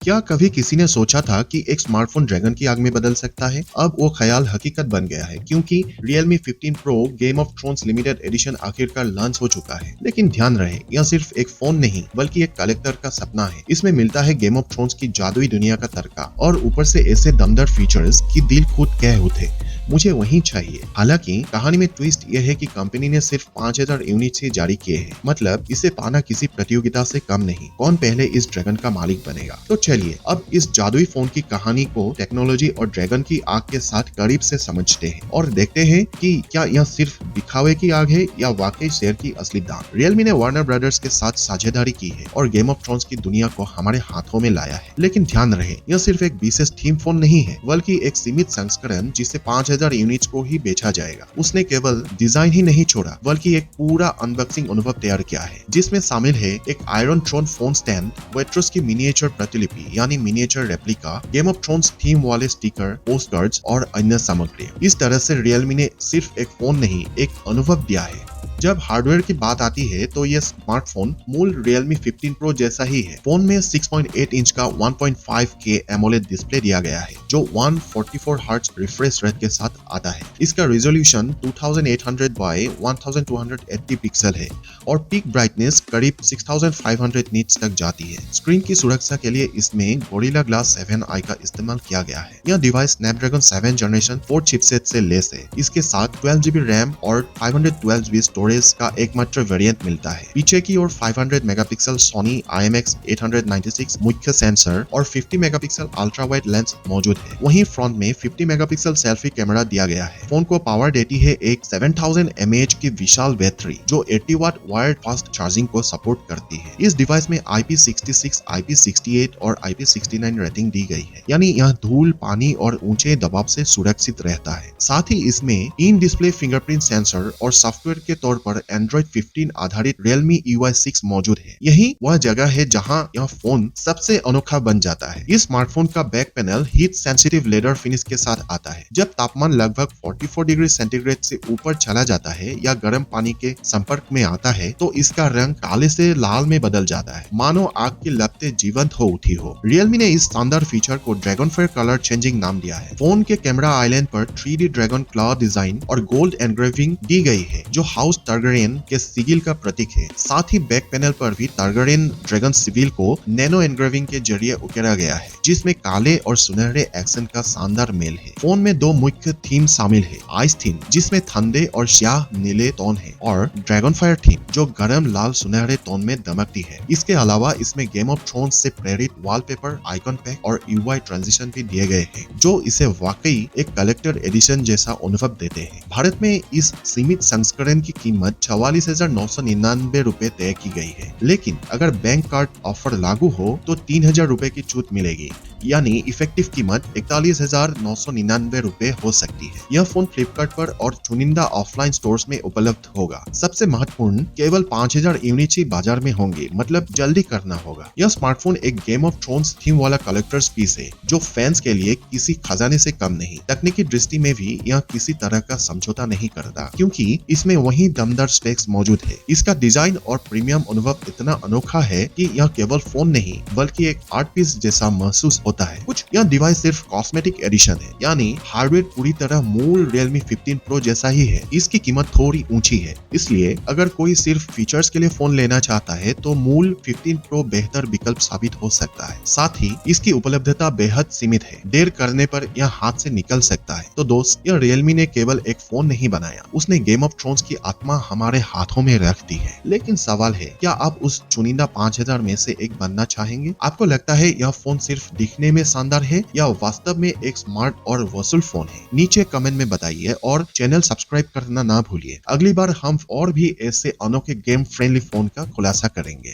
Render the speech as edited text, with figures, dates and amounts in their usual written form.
क्या कभी किसी ने सोचा था कि एक स्मार्टफोन ड्रैगन की आग में बदल सकता है? अब वो ख्याल हकीकत बन गया है क्योंकि Realme 15 Pro game of thrones limited edition आखिरकार लॉन्च हो चुका है। लेकिन ध्यान रहे, यह सिर्फ एक फोन नहीं बल्कि एक कलेक्टर का सपना है। इसमें मिलता है गेम ऑफ थ्रोन्स की जादुई दुनिया का तड़का और ऊपर से ऐसे दमदार फीचर्स कि दिल खुद कह उठे मुझे वही चाहिए। हालांकि कहानी में ट्विस्ट यह है कि कंपनी ने सिर्फ 5000 यूनिट से जारी किए हैं, मतलब इसे पाना किसी प्रतियोगिता से कम नहीं। कौन पहले इस ड्रैगन का मालिक बनेगा? तो चलिए अब इस जादुई फोन की कहानी को टेक्नोलॉजी और ड्रैगन की आग के साथ करीब से समझते हैं और देखते हैं कि क्या यह सिर्फ दिखावे की आग है या वाकई शेर की असली दाग। रियलमी ने वार्नर ब्रदर्स के साथ साझेदारी की है और गेम ऑफ थ्रोन्स की दुनिया को हमारे हाथों में लाया है। लेकिन ध्यान रहे, यह सिर्फ एक विशेष थीम फोन नहीं है बल्कि एक सीमित संस्करण जिसे 5000 यूनिट्स को ही बेचा जाएगा। उसने केवल डिजाइन ही नहीं छोड़ा बल्कि एक पूरा अनबॉक्सिंग अनुभव तैयार किया है जिसमें शामिल है एक आयरन थ्रोन फोन स्टैंड, वेट्रोस की मिनिएचर प्रतिलिपि यानी miniature replica, game of thrones theme वाले स्टिकर, पोस्ट कार्ड्स और अन्य सामग्री। इस तरह से रियलमी ने सिर्फ एक फोन नहीं, एक अनुभव दिया है। जब हार्डवेयर की बात आती है तो यह स्मार्टफोन मूल Realme 15 Pro जैसा ही है। फोन में 6.8 इंच का 1.5K AMOLED डिस्प्ले दिया गया है जो 144 हर्ट्ज रिफ्रेश रेट के साथ आता है। इसका रेजोल्यूशन 2800 बाय 1280 पिक्सल है और पीक ब्राइटनेस करीब 6500 निट्स तक जाती है। स्क्रीन की सुरक्षा के लिए इसमें गोरिल्ला ग्लास 7i का इस्तेमाल किया गया है। यह डिवाइस स्नैपड्रैगन 7 जनरेशन 4 चिपसेट से लेस है। इसके साथ 12GB रैम और 512GB स्टोरेज का एकमात्र वेरिएंट मिलता है। पीछे की ओर 500 मेगापिक्सल सोनी IMX896 मुख्य सेंसर और 50 मेगापिक्सल अल्ट्रा वाइड लेंस मौजूद है। वहीं फ्रंट में 50 मेगापिक्सल सेल्फी कैमरा दिया गया है। फोन को पावर देती है एक 7000 mAh की विशाल बैटरी जो 80 वाट वायर्ड फास्ट चार्जिंग को सपोर्ट करती है। इस डिवाइस में IP66, IP68 और IP69 रेटिंग दी गई है, यानी यह धूल, पानी और ऊंचे दबाव से सुरक्षित रहता है। साथ ही इसमें इन डिस्प्ले फिंगरप्रिंट सेंसर और सॉफ्टवेयर के तौर पर Android 15 आधारित Realme UI 6 मौजूद है। यही वह जगह है जहां यह फोन सबसे अनोखा बन जाता है। इस स्मार्टफोन का back panel heat sensitive leather finish के साथ आता है। जब तापमान लगभग 44 डिग्री सेंटीग्रेड से ऊपर चला जाता है या गर्म पानी के संपर्क में आता है तो इसका रंग काले से लाल में बदल जाता है, मानो आग की लपटें जीवंत हो उठी हो। Realme ने इस शानदार फीचर को ड्रैगनफायर कलर चेंजिंग नाम दिया है। फोन के कैमरा आइलैंड पर 3D ड्रैगन क्लॉ डिजाइन और गोल्ड एनग्रेविंग दी गई है जो हाउस टारगेरियन के सिगिल का प्रतीक है। साथ ही बैक पैनल पर भी टारगेरियन ड्रैगन सिविल को नैनो एनग्रेविंग के जरिए उकेरा गया है जिसमें काले और सुनहरे एक्सेंट का शानदार मेल है। फोन में दो मुख्य थीम शामिल है, आइस थीम जिसमें ठंडे और स्याह नीले टोन है और ड्रैगन फायर थीम जो गरम लाल सुनहरे टोन में दमकती है। इसके अलावा इसमें गेम ऑफ थ्रोन्स से प्रेरित वॉलपेपर, आइकन पैक और UI ट्रांजिशन भी दिए गए हैं जो इसे वाकई एक कलेक्टर एडिशन जैसा अनुभव देते हैं। भारत में इस सीमित संस्करण की कीमत 44,999 रुपए तय की गई है, लेकिन अगर बैंक कार्ड ऑफर लागू हो तो 3000 रुपए की छूट मिलेगी, यानी इफेक्टिव कीमत 41,999 रुपए हो सकती है। यह फोन फ्लिपकार्ट पर और चुनिंदा ऑफलाइन स्टोर्स में उपलब्ध होगा। सबसे महत्वपूर्ण, केवल 5000 यूनिट ही बाजार में होंगे, मतलब जल्दी करना होगा। यह स्मार्टफोन एक गेम ऑफ थ्रोन्स थीम वाला कलेक्टर्स पीस है जो फैंस के लिए किसी खजाने से कम नहीं। तकनीकी दृष्टि में भी यह किसी तरह का समझौता नहीं करता क्योंकि इसमें वही दमदार स्पेक्स मौजूद है। इसका डिजाइन और प्रीमियम अनुभव इतना अनोखा है कि यह केवल फोन नहीं बल्कि एक आर्ट पीस जैसा महसूस होता है। कुछ यह डिवाइस सिर्फ कॉस्मेटिक एडिशन है, यानी हार्डवेयर पूरी तरह मूल Realme 15 Pro जैसा ही है। इसकी कीमत थोड़ी ऊंची है, इसलिए अगर कोई सिर्फ फीचर्स के लिए फोन लेना चाहता है तो मूल 15 Pro बेहतर विकल्प साबित हो सकता है। साथ ही इसकी उपलब्धता बेहद सीमित है, देर करने पर यह हाथ से निकल सकता है। तो दोस्त, यह Realme ने केवल एक फोन नहीं बनाया, उसने गेम ऑफ थ्रोन्स की आत्मा हमारे हाथों में रख दी है। लेकिन सवाल है, क्या आप उस चुनिंदा 5000 में से एक बनना चाहेंगे? आपको लगता है यह फोन सिर्फ दिखने में शानदार है या वास्तव में एक स्मार्ट और वसूल फोन है? नीचे कमेंट में बताइए और चैनल सब्सक्राइब करना ना भूलिए। अगली बार हम और भी ऐसे अनोखे गेम फ्रेंडली फोन का खुलासा करेंगे।